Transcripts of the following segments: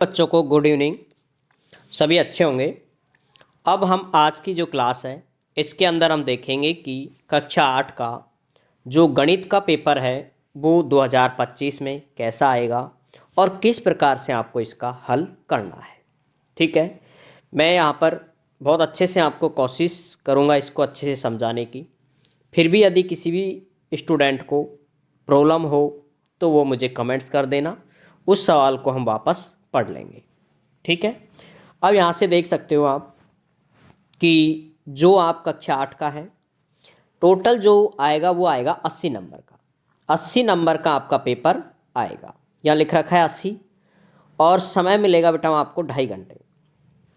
बच्चों को good evening. सभी अच्छे होंगे। अब हम आज की जो क्लास है इसके अंदर हम देखेंगे कि कक्षा 8 का जो गणित का पेपर है वो 2025 में कैसा आएगा और किस प्रकार से आपको इसका हल करना है। ठीक है, मैं यहाँ पर बहुत अच्छे से आपको कोशिश करूँगा इसको अच्छे से समझाने की। फिर भी यदि किसी भी स्टूडेंट को प्रॉब्लम हो तो वो मुझे कमेंट्स कर देना, उस सवाल को हम वापस पढ़ लेंगे। ठीक है, अब यहाँ से देख सकते हो आप कि जो आप कक्षा 8 का है टोटल जो आएगा वो आएगा 80 नंबर का। 80 नंबर का आपका पेपर आएगा। यहाँ लिख रखा है 80 और समय मिलेगा बेटा आपको 2.5 घंटे।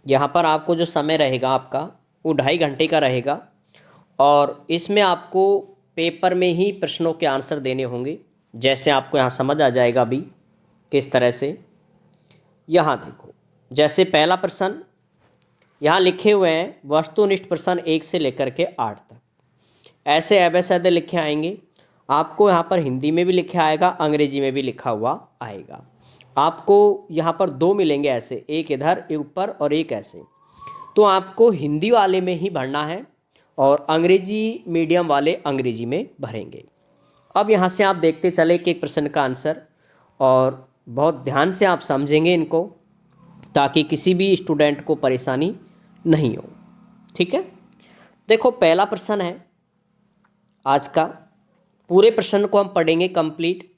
यहाँ पर आपको जो समय रहेगा आपका वो 2.5 घंटे का रहेगा और इसमें आपको पेपर में ही प्रश्नों के आंसर देने होंगे। जैसे आपको यहाँ समझ आ जाएगा अभी किस तरह से। यहाँ देखो, जैसे पहला प्रश्न यहाँ लिखे हुए हैं वस्तुनिष्ठ प्रश्न 1 से लेकर के 8 तक। ऐसे एबेसैडे लिखे आएंगे। आपको यहाँ पर हिंदी में भी लिखा आएगा, अंग्रेजी में भी लिखा हुआ आएगा। आपको यहाँ पर 2 मिलेंगे ऐसे, एक इधर एक ऊपर और एक ऐसे। तो आपको हिंदी वाले में ही भरना है और अंग्रेजी मीडियम वाले अंग्रेजी में भरेंगे। अब यहाँ से आप देखते चले कि एक प्रश्न का आंसर, और बहुत ध्यान से आप समझेंगे इनको ताकि किसी भी स्टूडेंट को परेशानी नहीं हो। ठीक है, देखो पहला प्रश्न है आज का। पूरे प्रश्न को हम पढ़ेंगे कंप्लीट,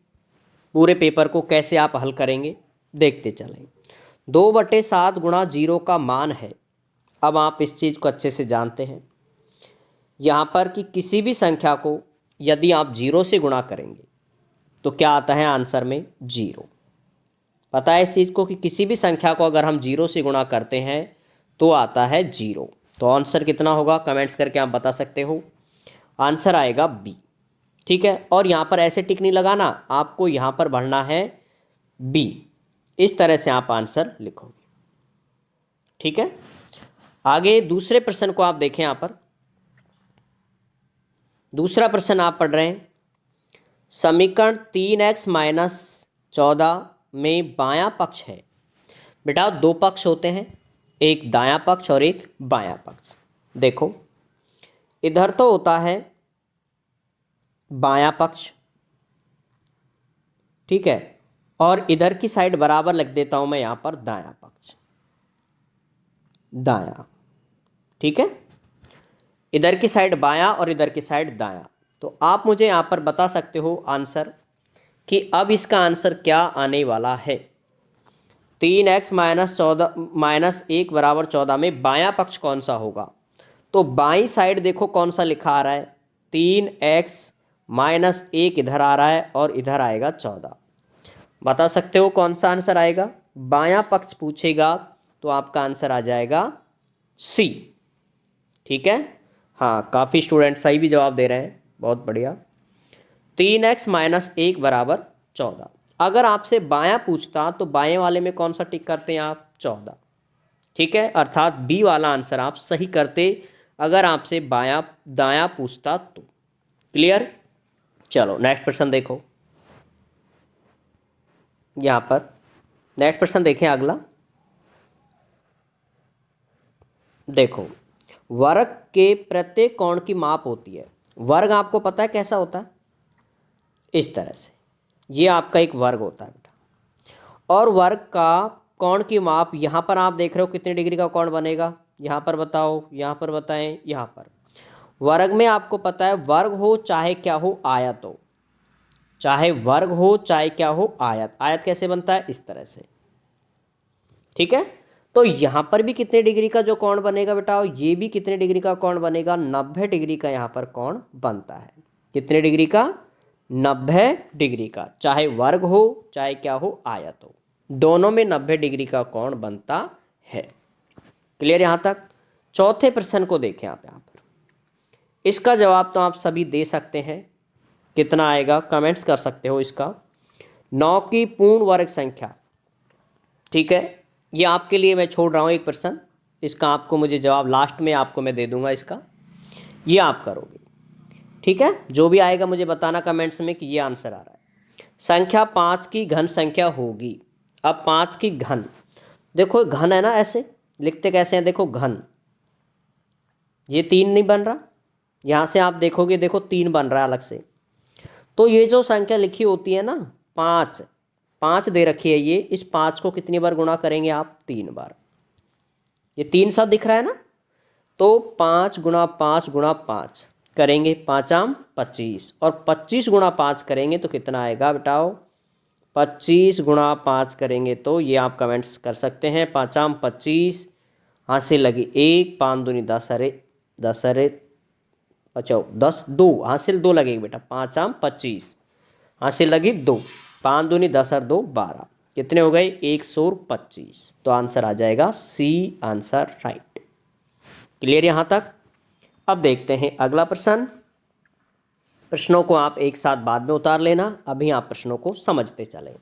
पूरे पेपर को कैसे आप हल करेंगे देखते चलें। 2/7 गुणा 0 का मान है। अब आप इस चीज़ को अच्छे से जानते हैं यहाँ पर कि किसी भी संख्या को यदि आप 0 से गुणा करेंगे तो क्या आता है आंसर में 0। पता है इस चीज़ को कि किसी भी संख्या को अगर हम 0 से गुणा करते हैं तो आता है 0। तो आंसर कितना होगा कमेंट्स करके आप बता सकते हो। आंसर आएगा बी। ठीक है, और यहाँ पर ऐसे टिक नहीं लगाना, आपको यहाँ पर भरना है बी। इस तरह से आप आंसर लिखोगे। ठीक है, आगे दूसरे प्रश्न को आप देखें। यहाँ पर दूसरा प्रश्न आप पढ़ रहे हैं, समीकरण 3x - 14 में बायां पक्ष है। बेटा 2 पक्ष होते हैं, एक दायां पक्ष और एक बायां पक्ष। देखो इधर तो होता है बायां पक्ष, ठीक है, और इधर की साइड बराबर लिख देता हूं मैं यहां पर दायां पक्ष, दायां। ठीक है, इधर की साइड बायां और इधर की साइड दायां। तो आप मुझे यहां पर बता सकते हो आंसर कि अब इसका आंसर क्या आने वाला है। 3x - 1 = 14 में बायां पक्ष कौन सा होगा। तो बाईं साइड देखो कौन सा लिखा आ रहा है, 3x - 1 इधर आ रहा है और इधर आएगा 14। बता सकते हो कौन सा आंसर आएगा। बायां पक्ष पूछेगा तो आपका आंसर आ जाएगा सी। ठीक है, हाँ काफ़ी स्टूडेंट सही भी जवाब दे रहे हैं, बहुत बढ़िया। 3x - 1 = 14। अगर आपसे बायां पूछता तो बाएं वाले में कौन सा टिक करते हैं आप, 14। ठीक है, अर्थात बी वाला आंसर आप सही करते अगर आपसे बायां दायां पूछता तो। क्लियर। चलो नेक्स्ट प्रश्न देखो। यहां पर नेक्स्ट प्रश्न देखें अगला। देखो वर्ग के प्रत्येक कोण की माप होती है। वर्ग आपको पता है कैसा होता है, इस तरह से। ये आपका एक वर्ग होता है बेटा, और वर्ग का कोण की माप यहाँ पर आप देख रहे हो कितने डिग्री का कोण बनेगा। यहाँ पर बताओ, यहाँ पर बताएं, यहाँ पर। वर्ग में आपको पता है वर्ग हो चाहे क्या हो, आयत हो, चाहे वर्ग हो चाहे क्या हो आयत। आयत कैसे बनता है, इस तरह से। ठीक है, तो यहाँ पर भी कितने डिग्री का जो कोण बनेगा बेटा, ये भी कितने डिग्री का कोण बनेगा, 90 डिग्री का यहाँ पर कोण बनता है। कितने डिग्री का, 90 डिग्री का। चाहे वर्ग हो चाहे क्या हो आयत हो, दोनों में 90 डिग्री का कोण बनता है। क्लियर यहाँ तक। चौथे प्रश्न को देखें आप। यहाँ पर इसका जवाब तो आप सभी दे सकते हैं, कितना आएगा कमेंट्स कर सकते हो इसका। 9 की पूर्ण वर्ग संख्या। ठीक है, ये आपके लिए मैं छोड़ रहा हूँ एक प्रश्न, इसका आपको मुझे जवाब लास्ट में आपको मैं दे दूंगा इसका, ये आप करोगे। ठीक है, जो भी आएगा मुझे बताना कमेंट्स में कि ये आंसर आ रहा है। संख्या 5 की घन संख्या होगी। अब 5 की घन, देखो घन है ना, ऐसे लिखते कैसे हैं, देखो घन, ये 3 नहीं बन रहा, यहाँ से आप देखोगे देखो 3 बन रहा है अलग से। तो ये जो संख्या लिखी होती है ना 5, 5 दे रखी है, ये इस 5 को कितनी बार गुणा करेंगे आप, 3 बार। ये 3 सा दिख रहा है ना, तो 5 गुणा 5 गुणा 5 करेंगे, 5 25, और 25 गुणा 5 करेंगे तो कितना आएगा बेटाओ, 25 गुणा 5 करेंगे तो ये आप कमेंट्स कर सकते हैं, 5 25, हाथ से लगी 1, 5 दूनी 10, अरे 10 अरे अच्छा 10 2, हासिल 2 लगेगी बेटा, 5 25, हासिल लगी 2, 5 दूनी 10 और 2 12, कितने हो गए 125। तो आंसर आ जाएगा सी, आंसर राइट। क्लियर यहाँ तक। अब देखते हैं अगला प्रश्न। प्रश्नों को आप एक साथ बाद में उतार लेना, अभी आप प्रश्नों को समझते चलें,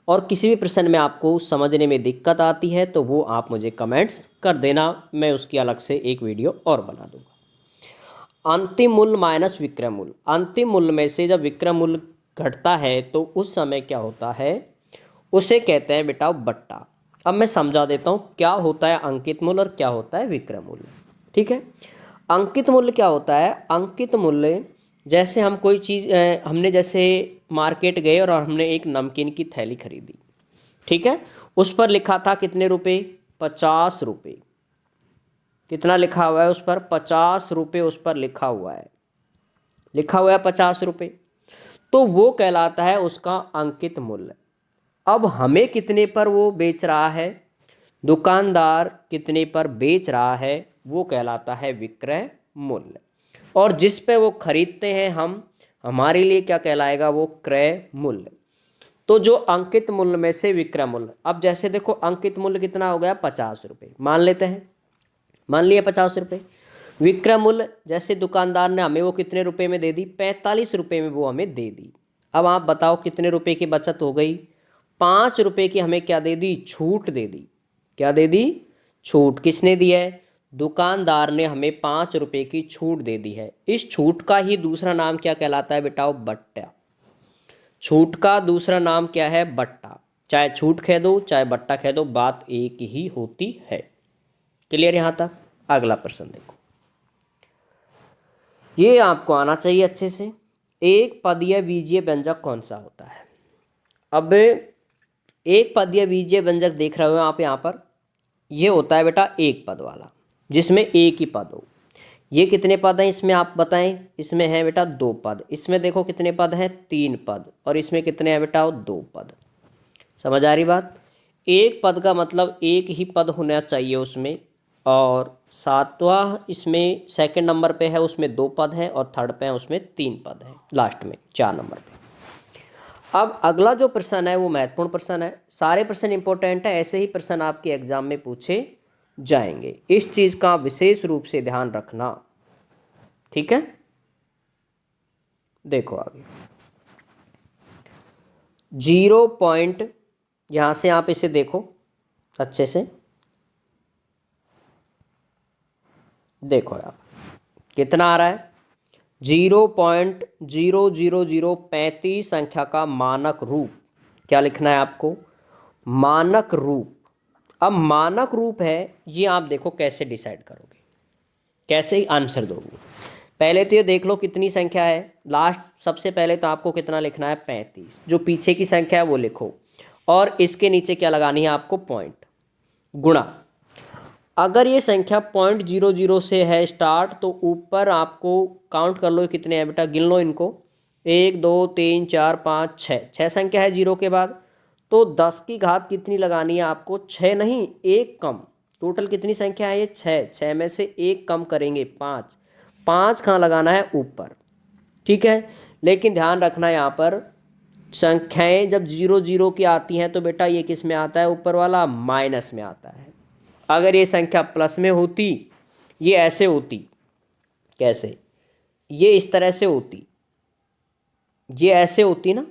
और किसी भी प्रश्न में आपको समझने में दिक्कत आती है तो वो आप मुझे कमेंट्स कर देना, मैं उसकी अलग से एक वीडियो और बना दूंगा। अंतिम मूल्य माइनस विक्रय मूल्य, अंतिम मूल्य में से जब विक्रय मूल्य घटता है तो उस समय क्या होता है, उसे कहते हैं बेटा बट्टा। अब मैं समझा देता हूँ क्या होता है अंकित मूल्य और क्या होता है विक्रय मूल्य। ठीक है, अंकित मूल्य क्या होता है, अंकित मूल्य जैसे हम कोई चीज़ हमने जैसे मार्केट गए और हमने एक नमकीन की थैली खरीदी, ठीक है, उस पर लिखा था कितने रुपए, 50 रुपये, कितना लिखा हुआ है उस पर, 50 रुपये उस पर लिखा हुआ है, लिखा हुआ है 50 रुपये, तो वो कहलाता है उसका अंकित मूल्य। अब हमें कितने पर वो बेच रहा है, दुकानदार कितने पर बेच रहा है, वो कहलाता है विक्रय मूल्य, और जिस पे वो खरीदते हैं हम, हमारे लिए क्या कहलाएगा, वो क्रय मूल्य। तो जो अंकित मूल्य में से विक्रय मूल्य, अब जैसे देखो अंकित मूल्य कितना हो गया 50 रुपये, मान लेते हैं, मान लिया 50 रुपये। विक्रय मूल्य जैसे दुकानदार ने हमें वो कितने रुपए में दे दी, 45 रुपये में वो हमें दे दी। अब आप बताओ कितने रुपए की बचत हो गई, 5 रुपये की हमें क्या दे दी, छूट दे दी। क्या दे दी, छूट। किसने दी है, दुकानदार ने हमें 5 रुपये की छूट दे दी है। इस छूट का ही दूसरा नाम क्या कहलाता है बेटाओ, बट्टा। छूट का दूसरा नाम क्या है, बट्टा। चाहे छूट कह दो चाहे बट्टा कह दो, बात एक ही होती है। क्लियर यहाँ तक। अगला प्रश्न देखो, ये आपको आना चाहिए अच्छे से। एक पदीय बीजीय व्यंजक कौन सा होता है। अब एक पदीय बीजीय व्यंजक देख रहे हो आप यहाँ पर, ये होता है बेटा एक पद वाला, जिसमें एक ही पद हो। ये कितने पद हैं इसमें आप बताएं, इसमें है बेटा 2 पद, इसमें देखो कितने पद हैं, 3 पद, और इसमें कितने हैं बेटा 2 पद। समझ आ रही बात। एक पद का मतलब एक ही पद होना चाहिए उसमें, और 7वां इसमें सेकंड नंबर पे है, उसमें 2 पद हैं, और थर्ड पे है उसमें 3 पद हैं, लास्ट में 4 नंबर पे। अब अगला जो प्रश्न है वो महत्वपूर्ण प्रश्न है, सारे प्रश्न इंपॉर्टेंट है, ऐसे ही प्रश्न आपके एग्जाम में पूछे जाएंगे, इस चीज का विशेष रूप से ध्यान रखना। ठीक है, देखो आगे 0 पॉइंट, यहां से आप इसे देखो अच्छे से, देखो आप कितना आ रहा है, 0.00035 संख्या का मानक रूप। क्या लिखना है आपको, मानक रूप। अब मानक रूप है, ये आप देखो कैसे डिसाइड करोगे, कैसे आंसर दोगे। पहले तो ये देख लो कितनी संख्या है, लास्ट सबसे पहले तो आपको कितना लिखना है 35, जो पीछे की संख्या है वो लिखो, और इसके नीचे क्या लगानी है आपको, पॉइंट, गुणा। अगर ये संख्या 0.00 से है स्टार्ट, तो ऊपर आपको काउंट कर लो कितने हैं बेटा, गिन लो इनको, 1 2 3 4 5 6 संख्या है जीरो के बाद, तो 10 की घात कितनी लगानी है आपको, 6 नहीं, 1 कम। टोटल कितनी संख्या है ये 6 में से 1 कम करेंगे 5 कहाँ लगाना है, ऊपर। ठीक है, लेकिन ध्यान रखना यहाँ पर संख्याएं जब 0 की आती हैं तो बेटा ये किस में आता है, ऊपर वाला माइनस में आता है। अगर ये संख्या प्लस में होती, ये ऐसे होती, कैसे, ये इस तरह से होती, ये ऐसे होती ना,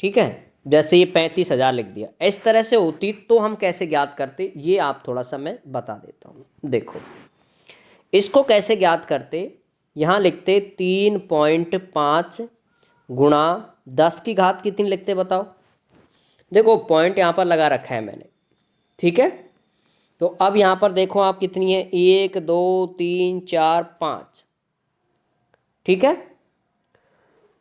ठीक है, जैसे ये 35,000 लिख दिया, इस तरह से होती, तो हम कैसे ज्ञात करते, ये आप थोड़ा सा मैं बता देता हूँ। देखो इसको कैसे ज्ञात करते, यहाँ लिखते 3.5 गुणा 10 की घात कितनी लिखते बताओ, देखो पॉइंट यहाँ पर लगा रखा है मैंने, ठीक है। तो अब यहाँ पर देखो आप कितनी है, 1 2 3 4 5, ठीक है।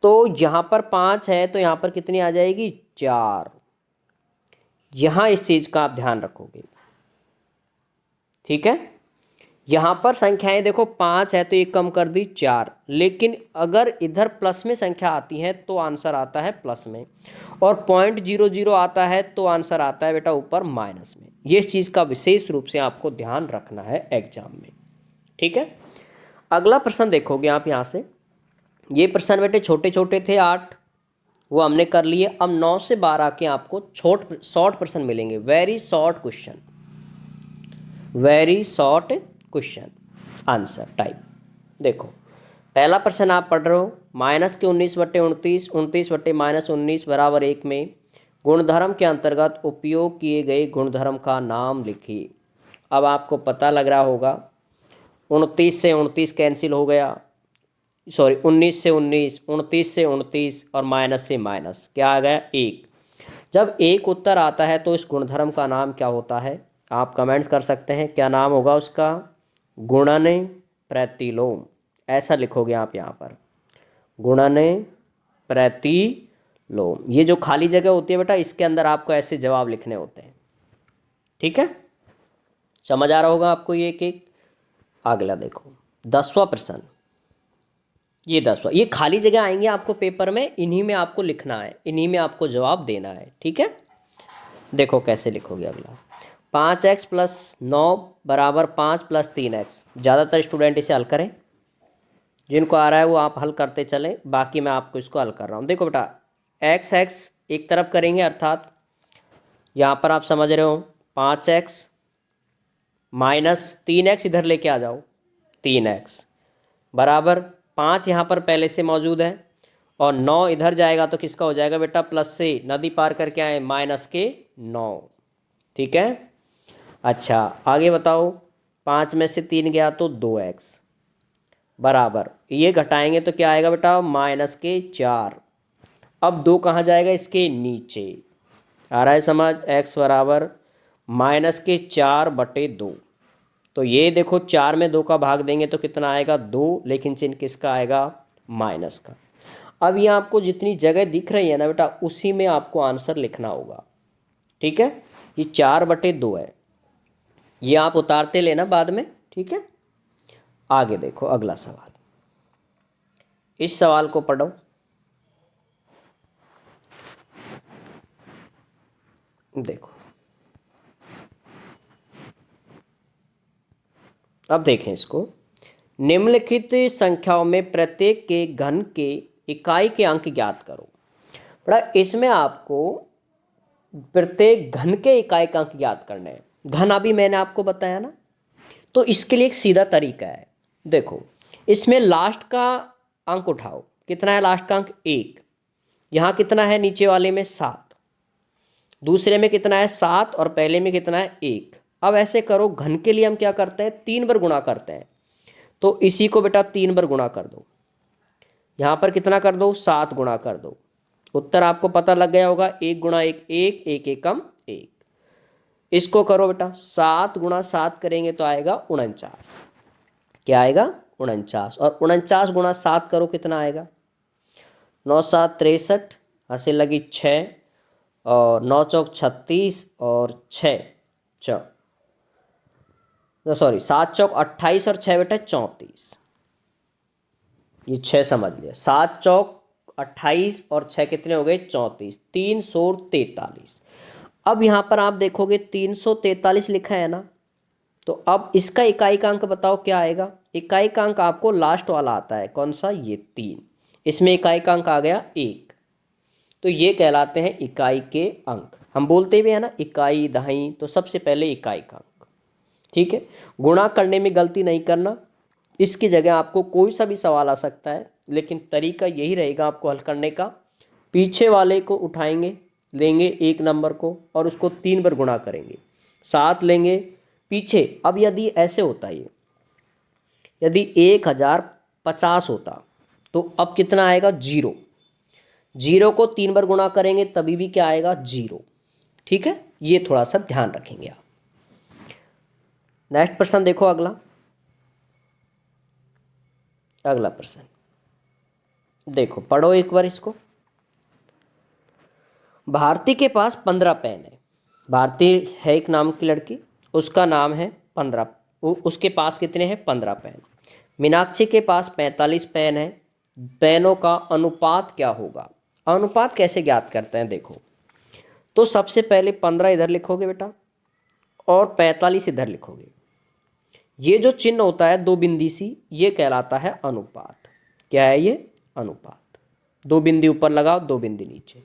तो यहाँ पर 5 है तो यहाँ पर कितनी आ जाएगी, 4। यहाँ इस चीज़ का आप ध्यान रखोगे, ठीक है। यहाँ पर संख्याएं देखो 5 है तो एक कम कर दी 4, लेकिन अगर इधर प्लस में संख्या आती है तो आंसर आता है प्लस में, और 0.00 आता है तो आंसर आता है बेटा ऊपर माइनस में। ये इस चीज़ का विशेष रूप से आपको ध्यान रखना है एग्जाम में, ठीक है। अगला प्रश्न देखोगे आप यहाँ से, ये प्रश्न बेटे छोटे छोटे थे 8, वो हमने कर लिए। अब 9 से 12 के आपको शॉर्ट प्रश्न मिलेंगे, very short question, very short question answer type. देखो पहला प्रश्न आप पढ़ रहे हो, -19/29 29/-19 बराबर 1 में गुणधर्म के अंतर्गत उपयोग किए गए गुणधर्म का नाम लिखिए। अब आपको पता लग रहा होगा 29 से 29 कैंसिल हो गया, सॉरी 19 से 19, 29 से 29 और माइनस से माइनस, क्या आ गया 1। जब एक उत्तर आता है तो इस गुणधर्म का नाम क्या होता है, आप कमेंट्स कर सकते हैं क्या नाम होगा उसका, गुणन प्रतिलोम, ऐसा लिखोगे आप यहाँ पर, गुणन प्रतिलोम। ये जो खाली जगह होती है बेटा इसके अंदर आपको ऐसे जवाब लिखने होते हैं, ठीक है। समझ आ रहा होगा आपको ये एक एक। अगला देखो 10वां प्रश्न, ये 10वां, ये खाली जगह आएंगे आपको पेपर में, इन्हीं में आपको लिखना है, इन्हीं में आपको जवाब देना है, ठीक है। देखो कैसे लिखोगे अगला, 5x + 9 बराबर 5 + 3x। ज़्यादातर स्टूडेंट इसे हल करें, जिनको आ रहा है वो आप हल करते चलें, बाकी मैं आपको इसको हल कर रहा हूँ। देखो बेटा x एक तरफ करेंगे, अर्थात यहाँ पर आप समझ रहे हो 5x - 3x इधर लेके आ जाओ, 3x बराबर 5 यहाँ पर पहले से मौजूद है, और 9 इधर जाएगा तो किसका हो जाएगा बेटा, प्लस से नदी पार करके आए -9, ठीक है। अच्छा आगे बताओ, 5 में से 3 गया तो 2x बराबर, ये घटाएंगे तो क्या आएगा बेटा -4। अब 2 कहाँ जाएगा, इसके नीचे, आ रहा है समझ, x बराबर -4/2। तो ये देखो 4 में 2 का भाग देंगे तो कितना आएगा 2, लेकिन चिन्ह किसका आएगा, माइनस का। अब ये आपको जितनी जगह दिख रही है ना बेटा उसी में आपको आंसर लिखना होगा, ठीक है। ये 4/2 है, ये आप उतारते लेना बाद में, ठीक है। आगे देखो अगला सवाल, इस सवाल को पढ़ो। देखो अब देखें इसको, निम्नलिखित संख्याओं में प्रत्येक के घन के इकाई के अंक ज्ञात करो। बड़ा इसमें आपको प्रत्येक घन के इकाई का अंक ज्ञात करना है। घन अभी मैंने आपको बताया ना, तो इसके लिए एक सीधा तरीका है। देखो इसमें लास्ट का अंक उठाओ, कितना है लास्ट का अंक 1, यहाँ कितना है नीचे वाले में 7, दूसरे में कितना है 7 और पहले में कितना है 1। अब ऐसे करो, घन के लिए हम क्या करते हैं 3 बार गुणा करते हैं, तो इसी को बेटा 3 बार गुणा कर दो, यहाँ पर कितना कर दो 7 गुणा कर दो, उत्तर आपको पता लग गया होगा, 1 × 1 1, 1 एकम 1। इसको करो बेटा, 7 × 7 करेंगे तो आएगा 49, क्या आएगा 49, और 49 × 7 करो कितना आएगा, 9 × 7 63, हंसी लगी 6, और 9 चौक 36 और 6 सॉरी 7 चौक 28 और 6 बेटा 34, ये 6 समझ लिया, 7 चौक 28 और 6 कितने हो गए 34, 343। अब यहाँ पर आप देखोगे 343 लिखा है ना, तो अब इसका इकाई का अंक बताओ क्या आएगा। इकाई का अंक आपको लास्ट वाला आता है, कौन सा, ये 3, इसमें इकाई का अंक आ गया 1, तो ये कहलाते हैं इकाई के अंक। हम बोलते भी हैं ना इकाई दहाई, तो सबसे पहले इकाई का अंक, ठीक है। गुणा करने में गलती नहीं करना, इसकी जगह आपको कोई सा भी सवाल आ सकता है, लेकिन तरीका यही रहेगा आपको हल करने का, पीछे वाले को उठाएंगे, लेंगे 1 नंबर को और उसको 3 बार गुणा करेंगे, 7 लेंगे पीछे। अब यदि ऐसे होता है, यदि 1050 होता तो अब कितना आएगा 0, 0 को 3 बार गुणा करेंगे तभी भी क्या आएगा 0, ठीक है, ये थोड़ा सा ध्यान रखेंगे आप। नेक्स्ट प्रश्न देखो, अगला प्रश्न देखो, पढ़ो एक बार इसको। भारती के पास 15 पेन है। भारती है एक नाम की लड़की, उसका नाम है 15, उसके पास कितने हैं? 15 पेन। मीनाक्षी के पास 45 पेन है। पेनों का अनुपात क्या होगा? अनुपात कैसे ज्ञात करते हैं? देखो, तो सबसे पहले 15 इधर लिखोगे बेटा और 45 इधर लिखोगे। ये जो चिन्ह होता है दो बिंदी सी, ये कहलाता है अनुपात। क्या है ये? अनुपात। दो बिंदी ऊपर लगाओ, दो बिंदी नीचे,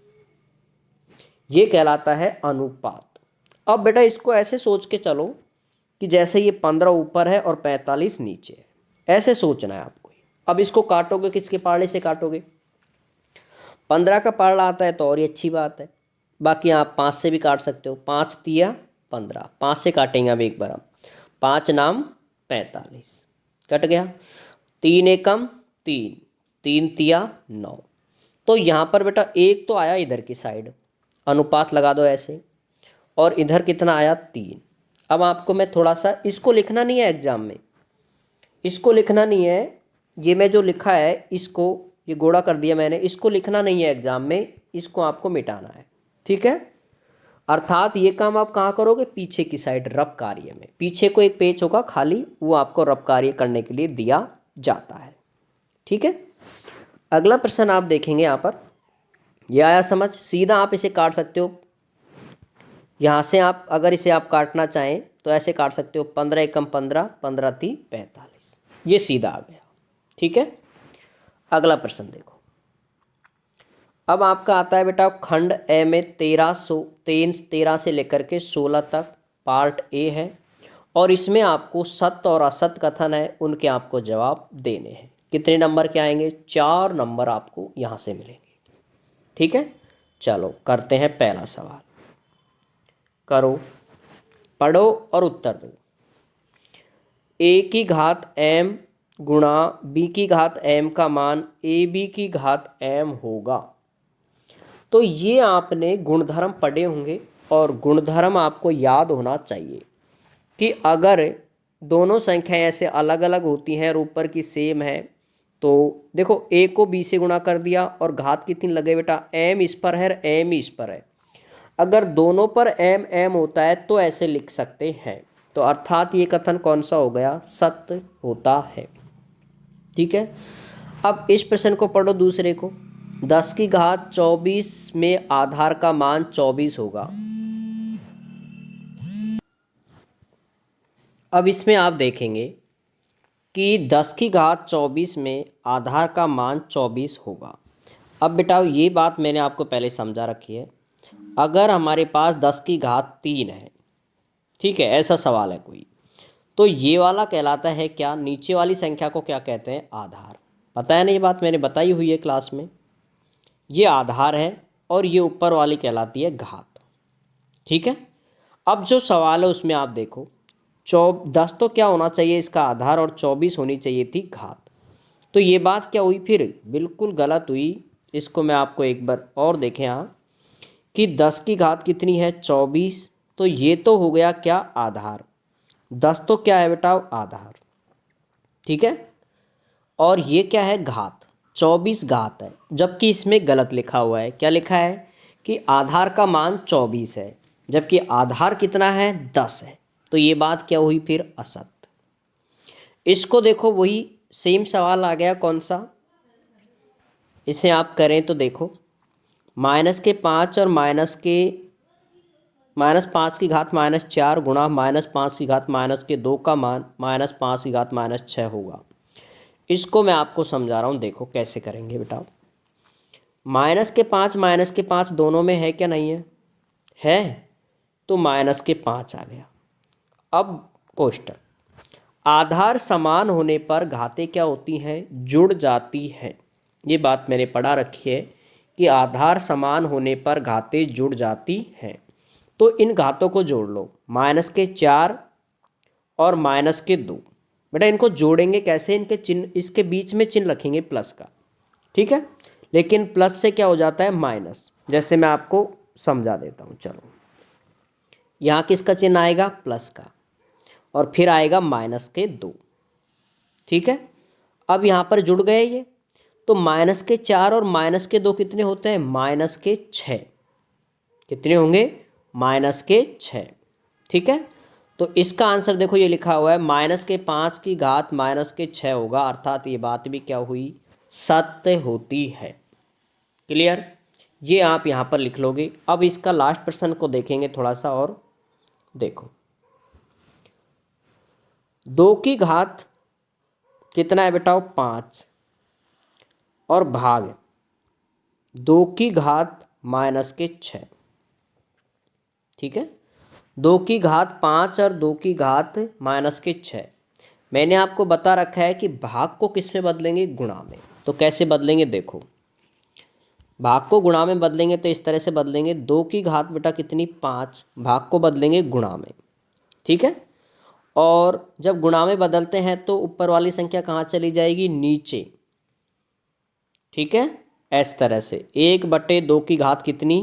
ये कहलाता है अनुपात। अब बेटा इसको ऐसे सोच के चलो कि जैसे ये 15 ऊपर है और 45 नीचे है, ऐसे सोचना है आपको। अब इसको काटोगे, किसके पारड़े से काटोगे? 15 का पारड़ा आता है तो और ही अच्छी बात है, बाकी आप 5 से भी काट सकते हो। 5 तिया 15, 5 से काटेंगे अब एक बार हम। 5 नाम 45, कट गया। 3 एकम 3, 3 तिया 9। तो यहाँ पर बेटा एक तो आया इधर की साइड, अनुपात लगा दो ऐसे, और इधर कितना आया? 3। अब आपको मैं थोड़ा सा, इसको लिखना नहीं है एग्जाम में, इसको लिखना नहीं है, ये मैं जो लिखा है इसको, ये गोड़ा कर दिया मैंने, इसको लिखना नहीं है एग्जाम में, इसको आपको मिटाना है, ठीक है। अर्थात ये काम आप कहाँ करोगे? पीछे की साइड, रब कार्य में। पीछे को एक पेज होगा खाली, वो आपको रब कार्य करने के लिए दिया जाता है, ठीक है। अगला प्रश्न आप देखेंगे यहाँ पर, ये आया समझ? सीधा आप इसे काट सकते हो यहाँ से। आप अगर इसे आप काटना चाहें तो ऐसे काट सकते हो, 15 एकम 15, 15 ती 45, ये सीधा आ गया, ठीक है। अगला प्रश्न देखो, अब आपका आता है बेटा खंड ए में 13 से लेकर के 16 तक पार्ट ए है, और इसमें आपको सत्य और असत्य कथन है, उनके आपको जवाब देने हैं। कितने नंबर के आएंगे? 4 नंबर आपको यहाँ से मिलेंगे, ठीक है। चलो करते हैं पहला सवाल, करो, पढ़ो और उत्तर दो। a की घात m गुणा b की घात m का मान ab की घात m होगा। तो ये आपने गुणधर्म पढ़े होंगे, और गुणधर्म आपको याद होना चाहिए कि अगर दोनों संख्याएं ऐसे अलग अलग होती हैं और ऊपर की सेम है, तो देखो a को b से गुणा कर दिया और घात कितनी लगे बेटा? m इस पर है, m इस पर है। अगर दोनों पर m होता है तो ऐसे लिख सकते हैं, तो अर्थात ये कथन कौन सा हो गया? सत्य होता है, ठीक है। अब इस प्रश्न को पढ़ो दूसरे को। 10 की घात 24 में आधार का मान 24 होगा। अब इसमें आप देखेंगे कि 10 की घात 24 में आधार का मान 24 होगा। अब बेटा ये बात मैंने आपको पहले समझा रखी है, अगर हमारे पास 10 की घात 3 है, ठीक है, ऐसा सवाल है कोई, तो ये वाला कहलाता है क्या? नीचे वाली संख्या को क्या कहते हैं? आधार। पता है ना, ये बात मैंने बताई हुई है क्लास में। ये आधार है और ये ऊपर वाली कहलाती है घात, ठीक है। अब जो सवाल है उसमें आप देखो, 10 तो क्या होना चाहिए? इसका आधार, और 24 होनी चाहिए थी घात। तो ये बात क्या हुई फिर? बिल्कुल गलत हुई। इसको मैं आपको एक बार और देखें यहाँ कि 10 की घात कितनी है? 24। तो ये तो हो गया क्या? आधार। 10 तो क्या है बेटा? आधार, ठीक है। और ये क्या है? घात। 24 घात है, जबकि इसमें गलत लिखा हुआ है। क्या लिखा है? कि आधार का मान 24 है, जबकि आधार कितना है? 10 है। तो ये बात क्या हुई फिर? असत्य। इसको देखो, वही सेम सवाल आ गया, कौन सा? इसे आप करें तो देखो, -5 और -5 की घात -4 गुणा -5 की घात -2 का मान -5 की घात -6 होगा। इसको मैं आपको समझा रहा हूँ, देखो कैसे करेंगे बेटा। -5 दोनों में है क्या? नहीं है, है, तो -5 आ गया। अब क्वेश्चन, आधार समान होने पर घातें क्या होती हैं? जुड़ जाती हैं। ये बात मैंने पढ़ा रखी है कि आधार समान होने पर घातें जुड़ जाती हैं। तो इन घातों को जोड़ लो, -4 और -2। बेटा इनको जोड़ेंगे कैसे? इनके चिन्ह, इसके बीच में चिन्ह रखेंगे प्लस का, ठीक है। लेकिन प्लस से क्या हो जाता है? माइनस। जैसे मैं आपको समझा देता हूँ, चलो यहाँ किसका चिन्ह आएगा, प्लस का, और फिर आएगा माइनस के 2। ठीक है, अब यहाँ पर जुड़ गए ये, तो माइनस के 4 और माइनस के 2 कितने होते हैं, माइनस के 6। कितने होंगे, माइनस के 6। ठीक है, तो इसका आंसर देखो ये लिखा हुआ है माइनस के 5 की घात माइनस के 6 होगा, अर्थात ये बात भी क्या हुई, सत्य होती है। क्लियर, ये आप यहाँ पर लिख लोगे। अब इसका लास्ट प्रश्न को देखेंगे थोड़ा सा, और देखो 2 की घात कितना है बेटाओ, 5, और भाग 2 की घात माइनस के 6। ठीक है, 2 की घात 5 और 2 की घात माइनस के 6। मैंने आपको बता रखा है कि भाग को किस में बदलेंगे, गुणा में। तो कैसे बदलेंगे, देखो भाग को गुणा में बदलेंगे तो इस तरह से बदलेंगे, 2 की घात बेटा कितनी, 5, भाग को बदलेंगे गुणा में। ठीक है, और जब गुणा में बदलते हैं तो ऊपर वाली संख्या कहाँ चली जाएगी, नीचे। ठीक है, इस तरह से 1/2 की घात कितनी,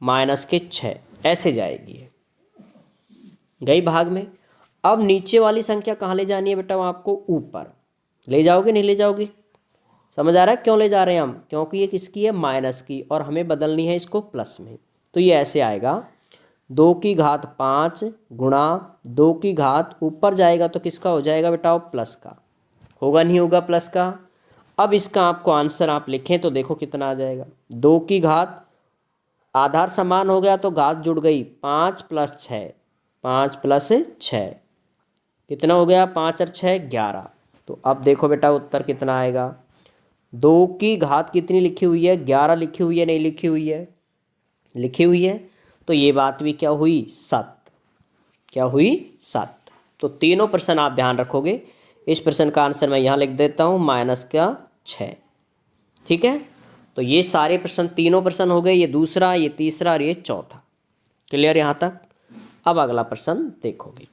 माइनस के 6, ऐसे जाएगी, गई भाग में। अब नीचे वाली संख्या कहाँ ले जानी है बेटा, आपको ऊपर ले जाओगे, नहीं ले जाओगे, समझ आ रहा है क्यों ले जा रहे हैं हम, क्योंकि ये किसकी है, माइनस की, और हमें बदलनी है इसको प्लस में। तो ये ऐसे आएगा, 2 की घात 5 गुणा 2 की घात, ऊपर जाएगा तो किसका हो जाएगा बेटा, प्लस का होगा, नहीं होगा प्लस का। अब इसका आपको आंसर आप लिखें तो देखो कितना आ जाएगा, 2 की घात, आधार समान हो गया तो घात जुड़ गई, 5 + 6, 5 + 6 कितना हो गया, 5 और 6 11। तो अब देखो बेटा उत्तर कितना आएगा, 2 की घात कितनी लिखी हुई है, 11 लिखी हुई है, नहीं लिखी हुई है, लिखी हुई है। तो ये बात भी क्या हुई, सत्य, क्या हुई, सत्य। तो तीनों प्रश्न आप ध्यान रखोगे। इस प्रश्न का आंसर मैं यहाँ लिख देता हूँ, -6। ठीक है, तो ये सारे प्रश्न, तीनों प्रश्न हो गए, ये दूसरा, ये तीसरा और ये चौथा। क्लियर यहाँ तक। अब अगला प्रश्न देखोगे,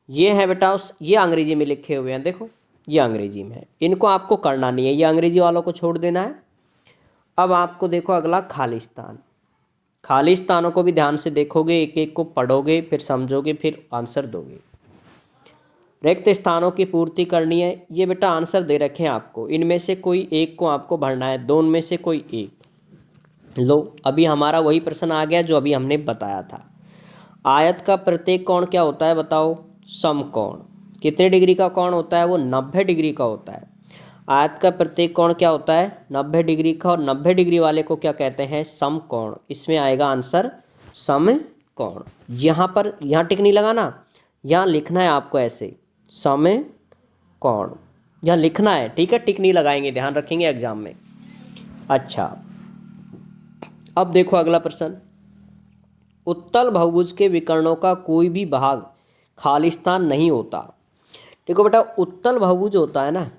ये है बेटा, ये अंग्रेजी में लिखे हुए हैं, देखो ये अंग्रेजी में है, इनको आपको करना नहीं है, ये अंग्रेजी वालों को छोड़ देना है। अब आपको देखो अगला खालिस्तान, खाली स्थानों को भी ध्यान से देखोगे, एक एक को पढ़ोगे, फिर समझोगे, फिर आंसर दोगे। रिक्त स्थानों की पूर्ति करनी है, ये बेटा आंसर दे रखे हैं आपको, इनमें से कोई एक को आपको भरना है, दोनों में से कोई एक। लो अभी हमारा वही प्रश्न आ गया जो अभी हमने बताया था। आयत का प्रत्येक कोण क्या होता है बताओ, समकोण। कितने डिग्री का कोण होता है, वो 90 डिग्री का होता है। आयत का प्रत्येक कोण क्या होता है, 90 डिग्री का, और 90 डिग्री वाले को क्या कहते हैं, समकोण। इसमें आएगा आंसर समकोण। यहाँ पर, यहाँ टिक नहीं लगाना, यहाँ लिखना है आपको ऐसे, समकोण, यहाँ लिखना है। ठीक है, टिक नहीं लगाएंगे, ध्यान रखेंगे एग्जाम में। अच्छा, अब देखो अगला प्रश्न, उत्तल बहुभुज के विकर्णों का कोई भी भाग खाली स्थान नहीं होता। देखो बेटा, उत्तल बहुभुज होता है ना,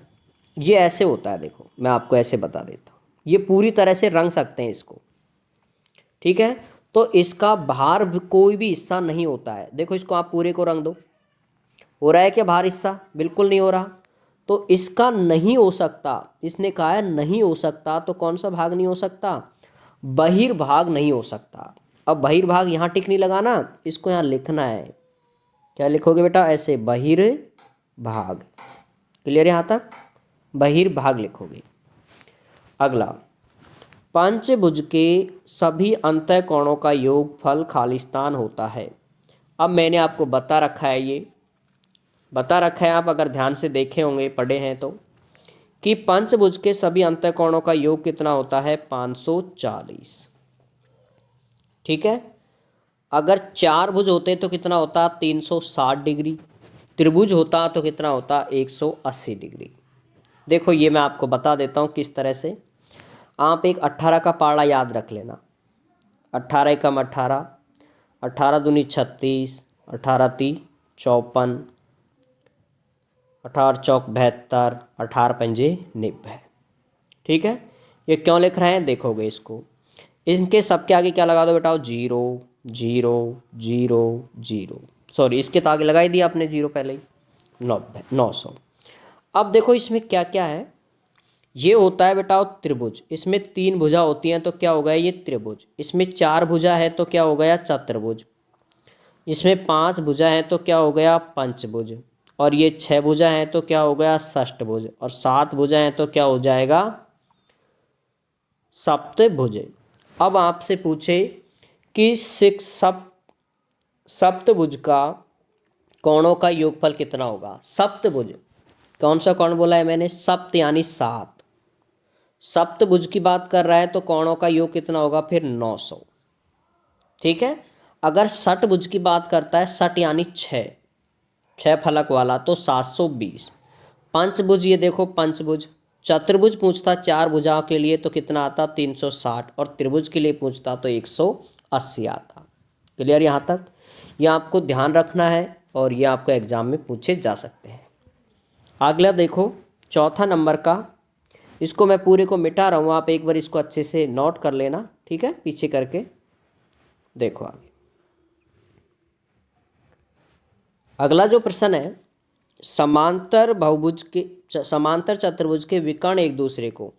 ये ऐसे होता है, देखो मैं आपको ऐसे बता देता हूँ, ये पूरी तरह से रंग सकते हैं इसको। ठीक है, तो इसका बाहर कोई भी हिस्सा नहीं होता है। देखो इसको आप पूरे को रंग दो, हो रहा है क्या बाहर हिस्सा, बिल्कुल नहीं हो रहा। तो इसका नहीं हो सकता, इसने कहा है नहीं हो सकता, तो कौन सा भाग नहीं हो सकता, बहिर्भाग नहीं हो सकता। अब बहिर्भाग यहाँ टिक नहीं लगाना, इसको यहाँ लिखना है, क्या लिखोगे बेटा, ऐसे बहिर्भाग। क्लियर यहाँ तक, बहिर्भाग लिखोगे। अगला, पंचभुज के सभी अंतःकोणों का योगफल खालिस्तान होता है। अब मैंने आपको बता रखा है, ये बता रखा है, आप अगर ध्यान से देखे होंगे, पढ़े हैं तो, कि पंचभुज के सभी अंतःकोणों का योग कितना होता है, 540। ठीक है, अगर 4 भुज होते तो कितना होता, 360 डिग्री। त्रिभुज होता तो कितना होता, 180 डिग्री। देखो ये मैं आपको बता देता हूँ किस तरह से। आप एक 18 का पाड़ा याद रख लेना, 18 एकम 18, 18 दूनी 36, 18 ती 54, 18 चौक 72, 18 पंजे 90। ठीक है, ये क्यों लिख रहे हैं, देखोगे इसको, इनके सबके आगे क्या लगा दो बेटा, 0 0 0 0, सॉरी इसके तो आगे लगाई दिया आपने 0 पहले ही, 900। अब देखो इसमें क्या क्या है, ये होता है बेटा त्रिभुज, इसमें 3 भुजा होती हैं तो क्या हो गया, ये त्रिभुज। इसमें 4 भुजा है तो क्या हो गया, चतुर्भुज। इसमें 5 भुजा हैं तो क्या हो गया पंचभुज, और ये 6 भुजा हैं तो क्या हो गया षष्ठभुज, और 7 भुजा हैं तो क्या हो जाएगा सप्तभुज। अब आपसे पूछे कि सप्तभुज का कोणों का योगफल कितना होगा। सप्तभुज कौन सा कोण बोला है मैंने, सप्त यानी 7। सप्तभुज की बात कर रहा है तो कोणों का योग कितना होगा फिर 900। ठीक है। अगर षटभुज की बात करता है, षट यानी 6, 6 फलक वाला, तो 720। पंचभुज, ये देखो पंचभुज। चतुर्भुज पूछता 4 भुजाओं के लिए तो कितना आता 360, और त्रिभुज के लिए पूछता तो 180 आता। क्लियर यहाँ तक। ये आपको ध्यान रखना है और ये आपको एग्जाम में पूछे जा सकते हैं। अगला देखो चौथा नंबर का, इसको मैं पूरे को मिटा रहा हूँ, आप एक बार इसको अच्छे से नोट कर लेना, ठीक है, पीछे करके देखो आगे। अगला जो प्रश्न है, समांतर चतुर्भुज के विकर्ण एक दूसरे को,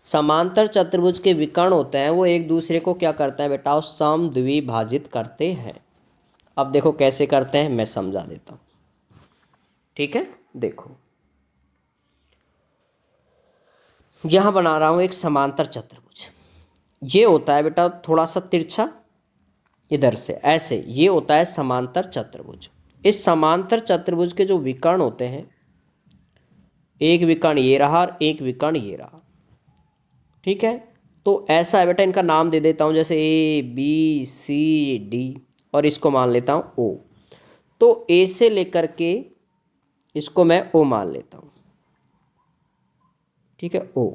समांतर चतुर्भुज के विकर्ण होते हैं वो एक दूसरे को क्या करते हैं बेटा, समद्विभाजित करते हैं। अब देखो कैसे करते हैं मैं समझा देता हूँ। ठीक है, देखो यहां बना रहा हूं एक समांतर चतुर्भुज। ये होता है बेटा थोड़ा सा तिरछा इधर से ऐसे, ये होता है समांतर चतुर्भुज। इस समांतर चतुर्भुज के जो विकर्ण होते हैं, एक विकर्ण ये रहा और एक विकर्ण ये रहा। ठीक है, तो ऐसा है बेटा, इनका नाम दे देता हूं जैसे ABCD, और इसको मान लेता हूं O। तो A से लेकर के इसको मैं O मान लेता हूं। ठीक है, O।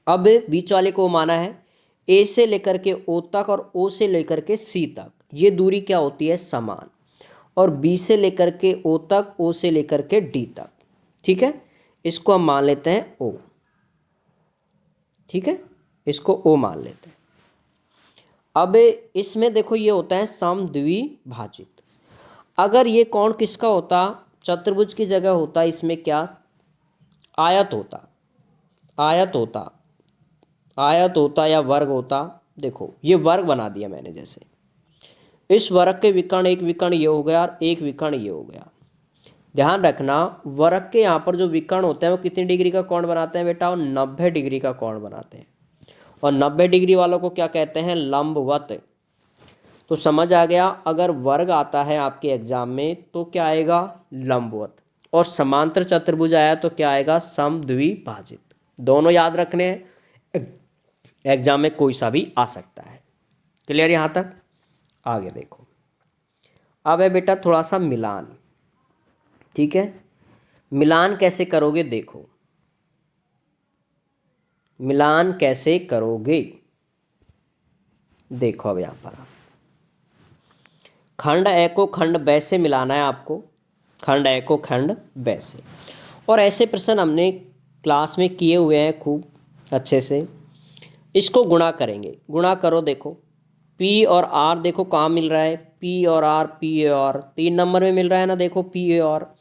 अब बीच वाले को माना है, A से लेकर के O तक और O से लेकर के C तक ये दूरी क्या होती है समान, और B से लेकर के O तक, O से लेकर के D तक। ठीक है, इसको हम मान लेते हैं O। ठीक है, इसको O मान लेते हैं। अब इसमें देखो ये होता है समद्विभाजित। अगर ये कोण किसका होता, चतुर्भुज की जगह होता इसमें क्या, आयत होता, आयत होता, आयत होता या वर्ग होता। देखो ये वर्ग बना दिया मैंने, जैसे इस वर्ग के विकर्ण, एक विकर्ण ये हो गया और एक विकर्ण ये हो गया। ध्यान रखना वर्ग के यहाँ पर जो विकर्ण होते हैं वो कितनी डिग्री का कोण बनाते हैं बेटा, और 90 डिग्री का कोण बनाते हैं, और 90 डिग्री वालों को क्या कहते हैं, लंबवत। तो समझ आ गया, अगर वर्ग आता है आपके एग्जाम में तो क्या आएगा लंबवत, और समांतर चतुर्भुज आया तो क्या आएगा समद्विभाजित। दोनों याद रखने हैं, एग्जाम में कोई सा भी आ सकता है। क्लियर यहाँ तक। आगे देखो, अब है बेटा थोड़ा सा मिलान। ठीक है, मिलान कैसे करोगे, देखो मिलान कैसे करोगे, देखो अब यहाँ पर खंड ए को खंड ब से मिलाना है आपको, खंड ए को खंड ब से। और ऐसे प्रश्न हमने क्लास में किए हुए हैं खूब अच्छे से। इसको गुणा करेंगे, गुणा करो, देखो P और R देखो कहाँ मिल रहा है, P और R, P और 3 नंबर में मिल रहा है ना, देखो P और,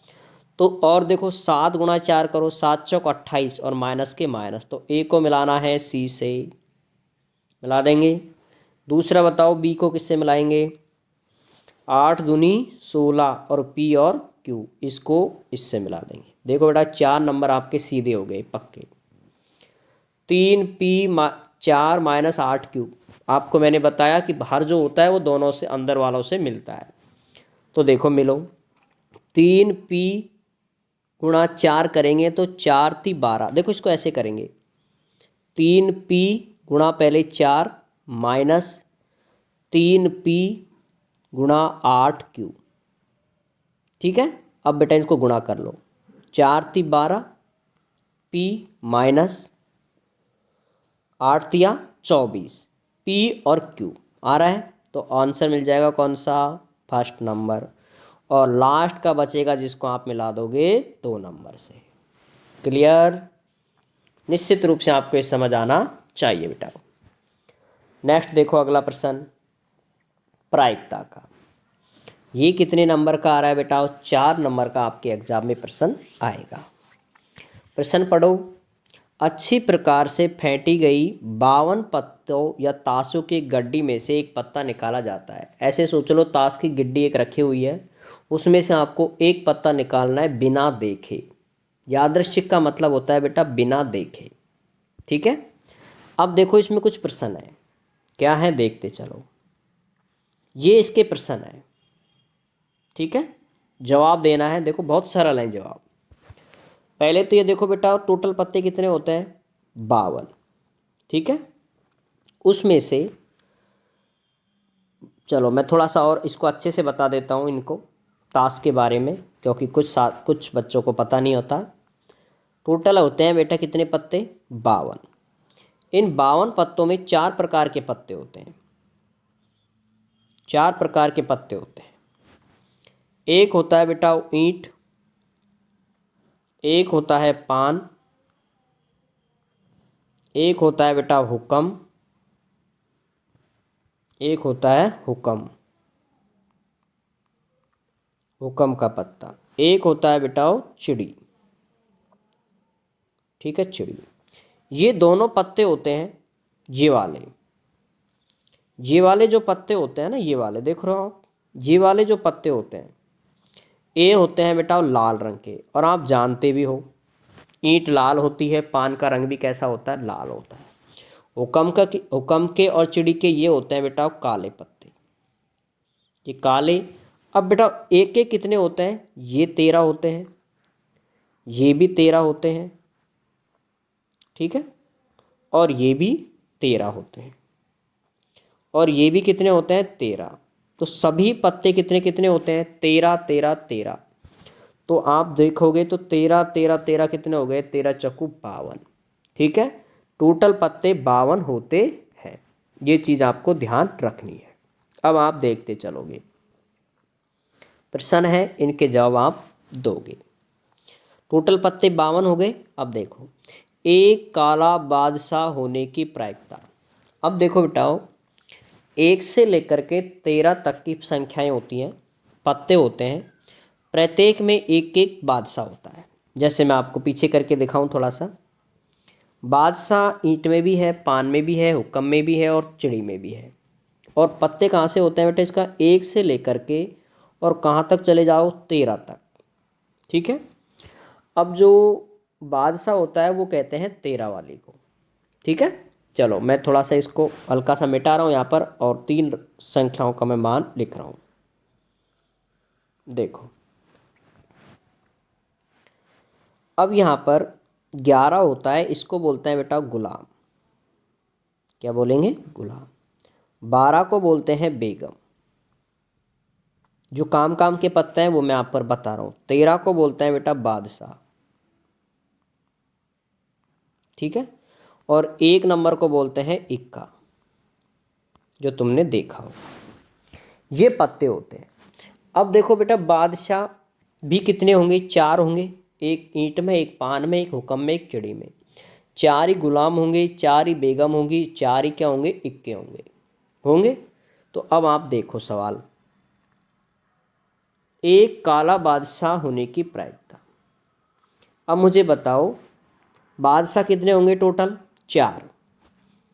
तो और देखो 7 गुणा 4 करो, 7 चौक 28 और माइनस के माइनस, तो A को मिलाना है C से, मिला देंगे। दूसरा बताओ B को किससे मिलाएंगे, 8 दूनी 16 और P और Q, इसको इससे मिला देंगे। देखो बेटा 4 नंबर आपके सीधे हो गए पक्के। 3P 4 माइनस 8Q, आपको मैंने बताया कि बाहर जो होता है वो दोनों से अंदर वालों से मिलता है। तो देखो मिलो, 3P गुणा 4 करेंगे तो 4 × 12। देखो इसको ऐसे करेंगे, 3P गुणा पहले 4 माइनस 3P गुणा 8Q। ठीक है, अब बेटा इसको गुणा कर लो, 4 × 12 P माइनस 8 × 24 P और Q आ रहा है, तो आंसर मिल जाएगा कौन सा, फर्स्ट नंबर, और लास्ट का बचेगा जिसको आप मिला दोगे 2 नंबर से। क्लियर, निश्चित रूप से आपको ये समझ आना चाहिए बेटा। नेक्स्ट देखो अगला प्रश्न, प्रायिकता का। ये कितने नंबर का आ रहा है बेटा, 4 नंबर का आपके एग्जाम में प्रश्न आएगा। प्रश्न पढ़ो, अच्छी प्रकार से फेंटी गई 52 पत्तों या ताशों की गड्डी में से एक पत्ता निकाला जाता है। ऐसे सोच लो, ताश की गिड्डी एक रखी हुई है, उसमें से आपको एक पत्ता निकालना है बिना देखे। यादृच्छिक का मतलब होता है बेटा बिना देखे। ठीक है। अब देखो इसमें कुछ प्रश्न है, क्या है देखते चलो। ये इसके प्रश्न है, ठीक है। जवाब देना है, देखो बहुत सरल है जवाब। पहले तो ये देखो बेटा, टोटल पत्ते कितने होते हैं? 52। ठीक है। उसमें से चलो मैं थोड़ा सा और इसको अच्छे से बता देता हूँ इनको, ताश के बारे में, क्योंकि कुछ बच्चों को पता नहीं होता। टोटल होते हैं बेटा कितने पत्ते? 52। इन 52 पत्तों में 4 प्रकार के पत्ते होते हैं। 4 प्रकार के पत्ते होते हैं। एक होता है बेटा ईंट, एक होता है पान, एक होता है बेटा हुक्म, एक होता है हुक्म, हुक्म का पत्ता, एक होता है बेटा चिड़ी। ठीक है, चिड़ी। ये दोनों पत्ते होते हैं, ये वाले जो पत्ते होते हैं ना, ये वाले देख रहे हो आप, ये वाले जो पत्ते होते हैं ये होते हैं बेटा लाल रंग के। और आप जानते भी हो ईंट लाल होती है, पान का रंग भी कैसा होता है? लाल होता है। हुक्म के और चिड़ी के ये होते हैं बेटा काले पत्ते, ये काले। अब बेटा एक के कितने होते हैं? ये 13 होते हैं, ये भी 13 होते हैं। ठीक है। और ये भी 13 होते हैं, और ये भी कितने होते हैं? 13। तो सभी पत्ते कितने कितने होते हैं? 13 13 13। तो आप देखोगे तो 13 13 13 कितने हो गए? 13 चक्कू 52। ठीक है। टोटल पत्ते 52 होते हैं। ये चीज़ आपको ध्यान रखनी है। अब आप देखते चलोगे, प्रश्न है, इनके जवाब आप दोगे। टोटल पत्ते 52 हो गए। अब देखो, एक काला बादशाह होने की प्रायिकता। अब देखो बेटाओ, 1 से लेकर के 13 तक की संख्याएं होती हैं, पत्ते होते हैं। प्रत्येक में एक एक बादशाह होता है। जैसे मैं आपको पीछे करके दिखाऊं थोड़ा सा। बादशाह ईंट में भी है, पान में भी है, हुक्म में भी है और चिड़ी में भी है। और पत्ते कहाँ से होते हैं बेटा? इसका 1 से लेकर के और कहाँ तक चले जाओ? 13 तक। ठीक है। अब जो बादशाह होता है वो कहते हैं 13 वाले को। ठीक है। चलो मैं थोड़ा सा इसको हल्का सा मिटा रहा हूँ यहाँ पर, और 3 संख्याओं का मैं मान लिख रहा हूँ। देखो अब यहाँ पर 11 होता है, इसको बोलते हैं बेटा गुलाम। क्या बोलेंगे? गुलाम। 12 को बोलते हैं बेगम। जो काम काम के पत्ते हैं वो मैं आप पर बता रहा हूँ। 13 को बोलते हैं बेटा बादशाह। ठीक है। और 1 नंबर को बोलते हैं इक्का, जो तुमने देखा हो। ये पत्ते होते हैं। अब देखो बेटा, बादशाह भी कितने होंगे? 4 होंगे। एक ईंट में, एक पान में, एक हुक्म में, एक चिड़ी में। 4 ही गुलाम होंगे, 4 ही बेगम होंगी, 4 ही क्या होंगे? इक्के होंगे। होंगे। तो अब आप देखो सवाल, एक काला बादशाह होने की प्रायिकता। अब मुझे बताओ बादशाह कितने होंगे टोटल? 4।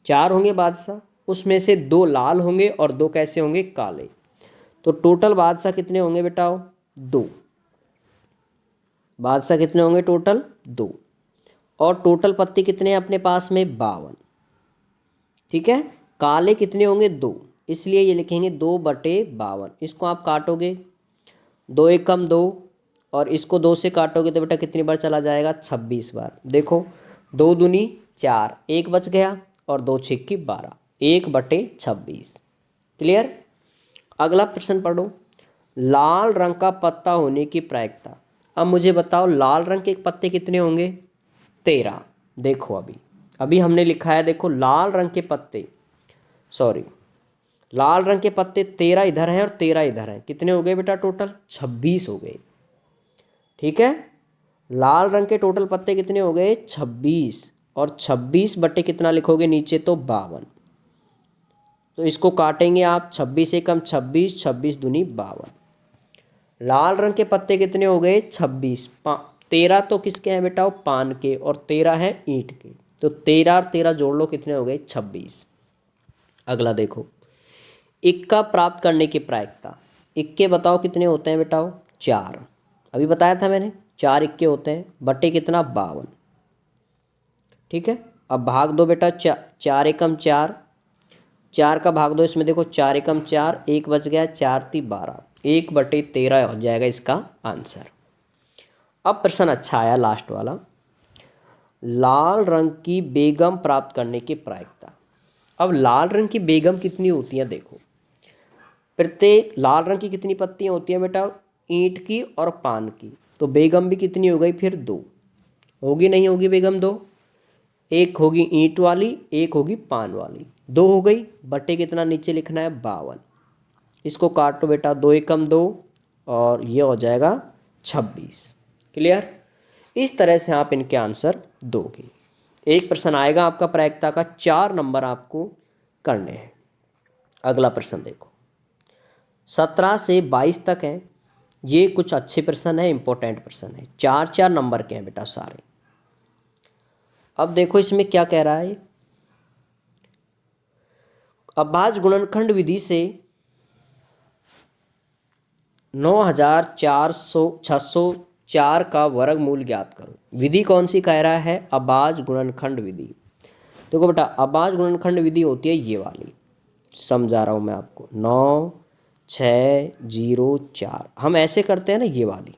4 होंगे बादशाह, उसमें से 2 लाल होंगे और 2 कैसे होंगे? काले। तो टोटल बादशाह कितने होंगे बेटा? 2। बादशाह कितने होंगे टोटल? 2। और टोटल पत्ते कितने हैं अपने पास में? 52। ठीक है। काले कितने होंगे? 2, इसलिए ये लिखेंगे 2/52। इसको आप काटोगे, 2 एकम 2, और इसको 2 से काटोगे तो बेटा कितनी बार चला जाएगा? 26 बार। देखो 2 दूनी 4, 1 बच गया, और 2 छिक्की 12, 1/26। क्लियर। अगला प्रश्न पढ़ो, लाल रंग का पत्ता होने की प्रायिकता। अब मुझे बताओ लाल रंग के पत्ते कितने होंगे? 13। देखो अभी अभी हमने लिखा है, देखो लाल रंग के पत्ते, सॉरी, लाल रंग के पत्ते 13 इधर हैं और 13 इधर हैं। कितने हो गए बेटा टोटल? 26 हो गए। ठीक है। लाल रंग के टोटल पत्ते कितने हो गए? 26। और 26 बटे कितना लिखोगे नीचे? तो 52। तो इसको काटेंगे आप, 26 एकम 26, 26 दूनी 52। लाल रंग के पत्ते कितने हो गए? 26। 13 तो किसके हैं बेटा, पान के, और 13 है ईंट के। तो 13 और 13 जोड़ लो, कितने हो गए, 26। अगला देखो, इक्का प्राप्त करने की प्रायिकता। इक्के बताओ कितने होते हैं बेटा, 4। अभी बताया था मैंने, 4 इक्के होते हैं, बटे कितना, 52। ठीक है, अब भाग दो बेटा, 4 एकम 4, 4 का भाग दो इसमें, देखो 4 एकम 4, 1 बच गया, 4 × 3 = 12, 1/13 हो जाएगा इसका आंसर। अब प्रश्न अच्छा आया लास्ट वाला, लाल रंग की बेगम प्राप्त करने की प्रायिकता। अब लाल रंग की बेगम कितनी होती है, देखो प्रत्येक लाल रंग की कितनी पत्तियां होती हैं बेटा, ईंट की और पान की, तो बेगम भी कितनी हो गई फिर, 2 होगी, नहीं होगी बेगम 2, एक होगी ईंट वाली, एक होगी पान वाली, 2 हो गई, बटे कितना नीचे लिखना है, 52। इसको काटो बेटा, 2 एकम 2, और ये हो जाएगा 26। क्लियर। इस तरह से आप इनके आंसर दोगे। एक प्रश्न आएगा आपका प्रायिकता का, 4 नंबर आपको करने हैं। अगला प्रश्न देखो, 17 से 22 तक है, ये कुछ अच्छे प्रश्न है, इंपॉर्टेंट प्रश्न है, 4-4 नंबर के हैं बेटा सारे। अब देखो इसमें क्या कह रहा है, अभाज्य गुणनखंड विधि से 9,604 का वर्गमूल ज्ञात करो। विधि कौन सी कह रहा है, अभाज्य गुणनखंड विधि। देखो बेटा, अभाज्य गुणनखंड विधि होती है ये वाली, समझा रहा हूँ मैं आपको, 9,604 हम ऐसे करते हैं ना, ये वाली,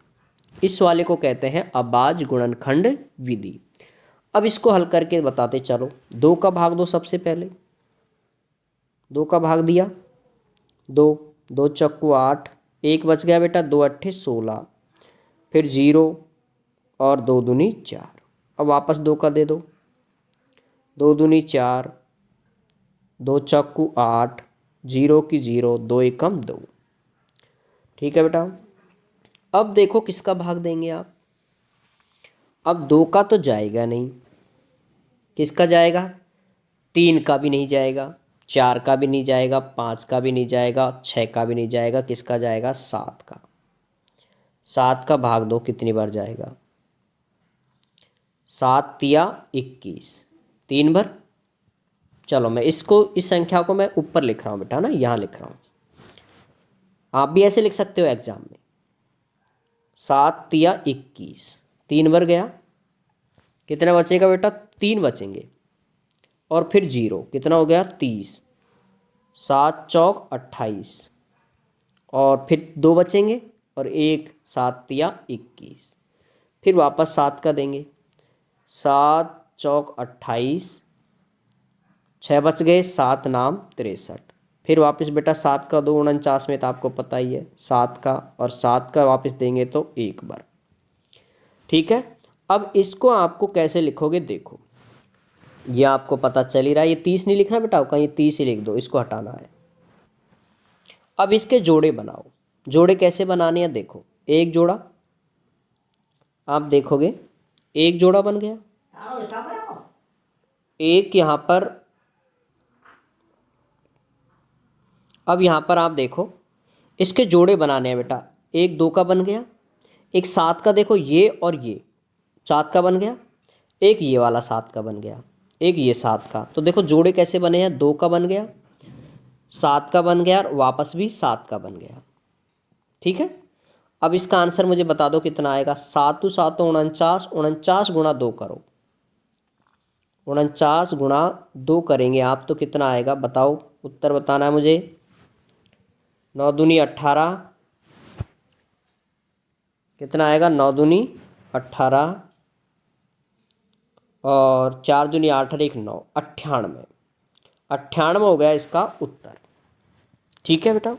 इस वाले को कहते हैं अभाज्य गुणनखंड विधि। अब इसको हल करके बताते चलो। 2 का भाग दो, सबसे पहले 2 का भाग दिया, 2 2 चक्कू 8, 1 बच गया बेटा, 2 अट्ठे 16, फिर 0 और 2 दूनी 4। अब वापस 2 का दे दो, 2 दूनी 4, 2 चक्कू 8, 0 की 0, 2 एकम 2। ठीक है बेटा, अब देखो किसका भाग देंगे आप। अब 2 का तो जाएगा नहीं, किसका जाएगा, 3 का भी नहीं जाएगा, 4 का भी नहीं जाएगा, 5 का भी नहीं जाएगा, 6 का भी नहीं जाएगा, किसका जाएगा, 7 का। 7 का भाग दो, कितनी बार जाएगा, 7 तिया 21, 3 बार। चलो मैं इसको, इस संख्या को मैं ऊपर लिख रहा हूँ बेटा ना, यहाँ लिख रहा हूँ, आप भी ऐसे लिख सकते हो एग्जाम में। 7 तिया 21, 3 बार गया, कितना बचेगा बेटा, 3 बचेंगे, और फिर 0, कितना हो गया, 30, 7 चौक 28, और फिर 2 बचेंगे, और 1, 7 तिया 21, फिर वापस 7 का देंगे, 7 चौक 28, 6 बच गए, 7 नाम 63, फिर वापस बेटा 7 का 2 49 में, तो आपको पता ही है 7 का, और 7 का वापस देंगे तो 1 बार। ठीक है, अब इसको आपको कैसे लिखोगे, देखो ये आपको पता चल ही रहा है, ये 30 नहीं लिखना बेटा, कहीं 30 ही लिख दो, इसको हटाना है। अब इसके जोड़े बनाओ। जोड़े कैसे बनाने हैं, देखो एक जोड़ा, आप देखोगे एक जोड़ा बन गया, एक यहाँ पर, अब यहाँ पर आप देखो इसके जोड़े बनाने हैं बेटा, एक 2 का बन गया, एक 7 का, देखो ये और ये 7 का बन गया, एक ये वाला 7 का बन गया, एक ये 7 का। तो देखो जोड़े कैसे बने हैं, 2 का बन गया, 7 का बन गया, और वापस भी 7 का बन गया। ठीक है, अब इसका आंसर मुझे बता दो कितना आएगा। 7 7 49, 49 गुणा 2 करो, 49 गुणा 2 करेंगे आप तो कितना आएगा, बताओ, उत्तर बताना है मुझे। 9 दूनी 18, कितना आएगा, 9 दूनी 18, और 4 दूनी 8 और 1 9, 98, 98 हो गया इसका उत्तर। ठीक है बेटा,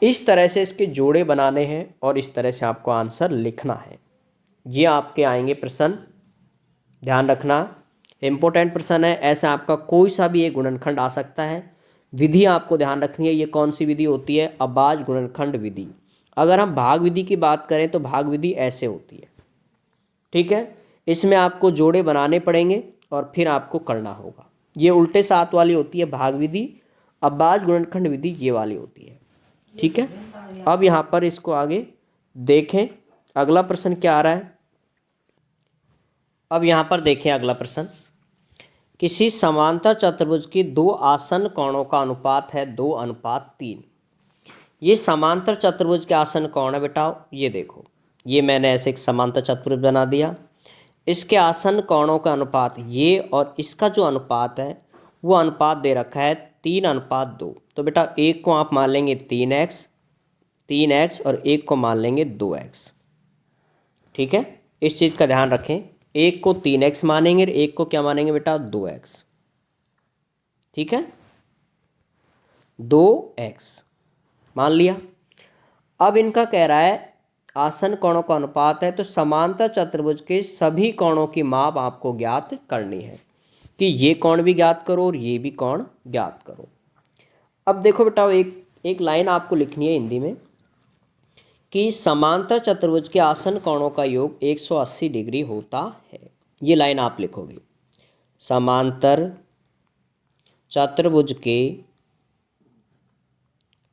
इस तरह से इसके जोड़े बनाने हैं, और इस तरह से आपको आंसर लिखना है। ये आपके आएंगे प्रश्न, ध्यान रखना, इम्पोर्टेंट प्रश्न है। ऐसा आपका कोई सा भी एक गुणनखंड आ सकता है। विधि आपको ध्यान रखनी है, ये कौन सी विधि होती है, अभाज्य गुणनखंड विधि। अगर हम भाग विधि की बात करें तो भाग विधि ऐसे होती है। ठीक है, इसमें आपको जोड़े बनाने पड़ेंगे और फिर आपको करना होगा। ये उल्टे साथ वाली होती है भाग विधि, अभाज्य गुणनखंड विधि ये वाली होती है। ठीक है, अब यहाँ पर इसको आगे देखें, अगला प्रश्न क्या आ रहा है। अब यहाँ पर देखें अगला प्रश्न, किसी समांतर चतुर्भुज की दो आसन्न कोणों का अनुपात है 2:3। ये समांतर चतुर्भुज के आसन्न कोण है बेटा, ये देखो, ये मैंने ऐसे एक समांतर चतुर्भुज बना दिया, इसके आसन्न कोणों का अनुपात ये और इसका जो अनुपात है वो अनुपात दे रखा है 3:2। तो बेटा एक को आप मान लेंगे 3x और एक को मान लेंगे 2x। ठीक है, इस चीज़ का ध्यान रखें, एक को 3x मानेंगे और एक को क्या मानेंगे बेटा 2x। ठीक है, 2x मान लिया। अब इनका कह रहा है आसन्न कोणों का अनुपात है, तो समांतर चतुर्भुज के सभी कोणों की माप आपको ज्ञात करनी है कि ये कोण भी ज्ञात करो और ये भी कोण ज्ञात करो। अब देखो बेटा, एक लाइन आपको लिखनी है हिंदी में कि समांतर चतुर्भुज के आसन्न कोणों का योग 180 डिग्री होता है। ये लाइन आप लिखोगे, समांतर चतुर्भुज के,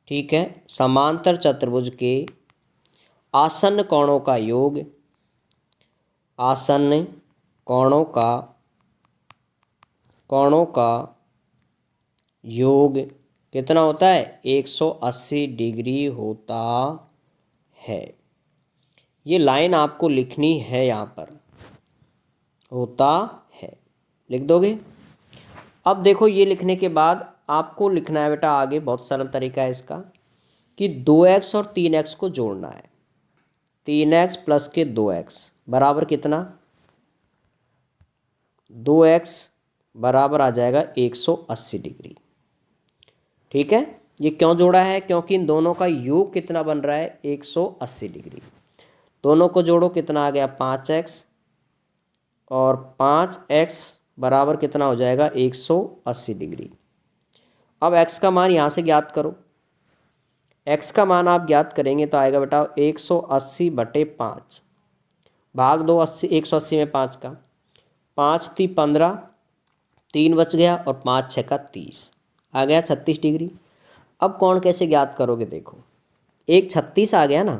ठीक है, समांतर चतुर्भुज के आसन्न कोणों का योग, आसन्न कोणों का योग कितना होता है 180 डिग्री होता है। ये लाइन आपको लिखनी है, यहाँ पर होता है लिख दोगे। अब देखो, ये लिखने के बाद आपको लिखना है बेटा आगे, बहुत सरल तरीका है इसका, कि 2x और 3x को जोड़ना है। 3x प्लस के 2x बराबर कितना, 2x बराबर आ जाएगा 180 डिग्री। ठीक है, ये क्यों जोड़ा है, क्योंकि इन दोनों का योग कितना बन रहा है 180 डिग्री। दोनों को जोड़ो, कितना आ गया 5x और 5x बराबर कितना हो जाएगा 180 डिग्री। अब x का मान यहाँ से ज्ञात करो। x का मान आप ज्ञात करेंगे तो आएगा बेटा 180/5 भाग दो 180 में 5 का, 5 × 3 = 15, 3 बच गया और 5 × 6 = 30, आ गया 36 डिग्री। अब कोण कैसे ज्ञात करोगे, देखो एक 36 आ गया ना,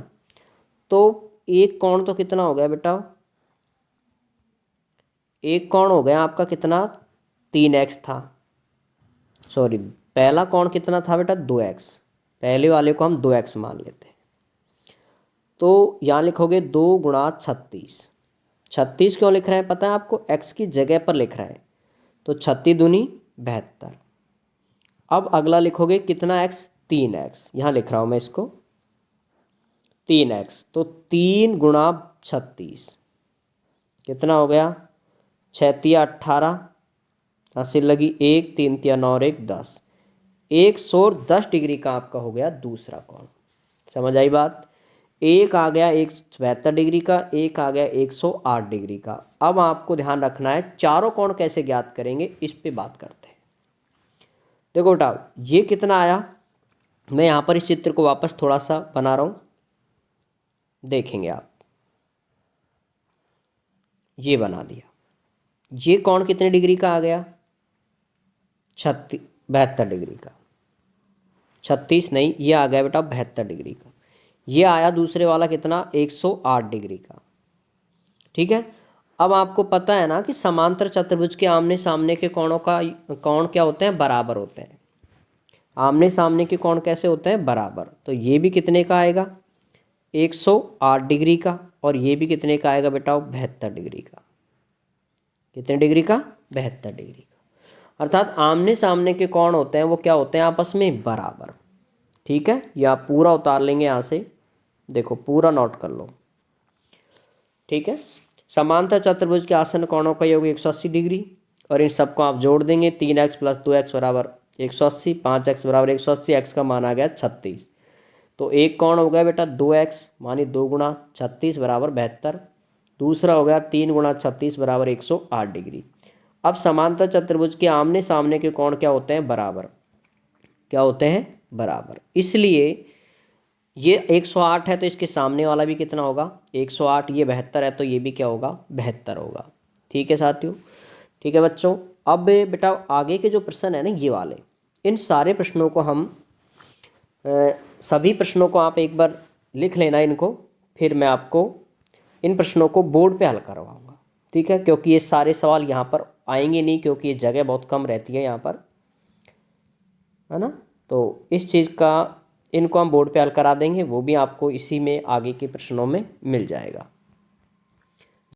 तो एक कोण तो कितना हो गया बेटा, एक कोण हो गया आपका कितना 3x था, सॉरी पहला कोण कितना था बेटा 2x, पहले वाले को हम 2x मान लेते हैं। तो यहाँ लिखोगे 2 × 36। 36 क्यों लिख रहे हैं पता है आपको, x की जगह पर लिख रहे हैं, तो 36 दूनी 72। अब अगला लिखोगे कितना x, 3x, यहाँ लिख रहा हूँ मैं इसको 3x, तो 3 × 36 कितना हो गया 6 × 3 = 18, हासिल लगी 1, 3 × 3 = 9 और 1 10, 110 डिग्री का आपका हो गया दूसरा कोण। समझ आई बात, एक आ गया 172 डिग्री का, एक आ गया 108 डिग्री का। अब आपको ध्यान रखना है चारों कोण कैसे ज्ञात करेंगे, इस पे बात करते हैं। देखो बेटा, ये कितना आया, मैं यहाँ पर इस चित्र को वापस थोड़ा सा बना रहा हूँ, देखेंगे आप, ये बना दिया। ये कोण कितने डिग्री का आ गया 72 डिग्री का, 36 नहीं, ये आ गया बेटा 72 डिग्री का। ये आया दूसरे वाला कितना 108 डिग्री का। ठीक है, अब आपको पता है ना कि समांतर चतुर्भुज के आमने सामने के कोणों का कोण क्या होते हैं, बराबर होते हैं। आमने सामने के कोण कैसे होते हैं, बराबर। तो ये भी कितने का आएगा 108 डिग्री का, और ये भी कितने का आएगा बेटा 72 डिग्री का। कितने डिग्री का 72 डिग्री का। अर्थात आमने सामने के कोण होते हैं वो क्या होते हैं, आपस में बराबर। ठीक है, या पूरा उतार लेंगे यहाँ से, देखो पूरा नोट कर लो। ठीक है, समांतर चतुर्भुज के आसन्न कोणों का योग 180 डिग्री, और इन सबको आप जोड़ देंगे, 3x + 2x बराबर 180, 5x बराबर 180, x का मान आ गया 36। तो एक कोण हो गया बेटा 2x, मानी 2 × 36 बराबर 72, दूसरा हो गया 3 × 36 बराबर 108 डिग्री। अब समांतर चतुर्भुज के आमने सामने के कोण क्या होते हैं, बराबर। क्या होते हैं, बराबर। इसलिए ये 108 है तो इसके सामने वाला भी कितना होगा 108, ये 72 है तो ये भी क्या होगा 72 होगा। ठीक है साथियों, ठीक है बच्चों। अब बेटा आगे के जो प्रश्न है ना ये वाले, इन सारे प्रश्नों को हम सभी प्रश्नों को आप एक बार लिख लेना इनको, फिर मैं आपको इन प्रश्नों को बोर्ड पे हल करवाऊंगा। ठीक है, क्योंकि ये सारे सवाल यहाँ पर आएंगे नहीं, क्योंकि ये जगह बहुत कम रहती है यहाँ पर, है ना। तो इस चीज़ का, इनको हम बोर्ड पे हल करा देंगे, वो भी आपको इसी में आगे के प्रश्नों में मिल जाएगा।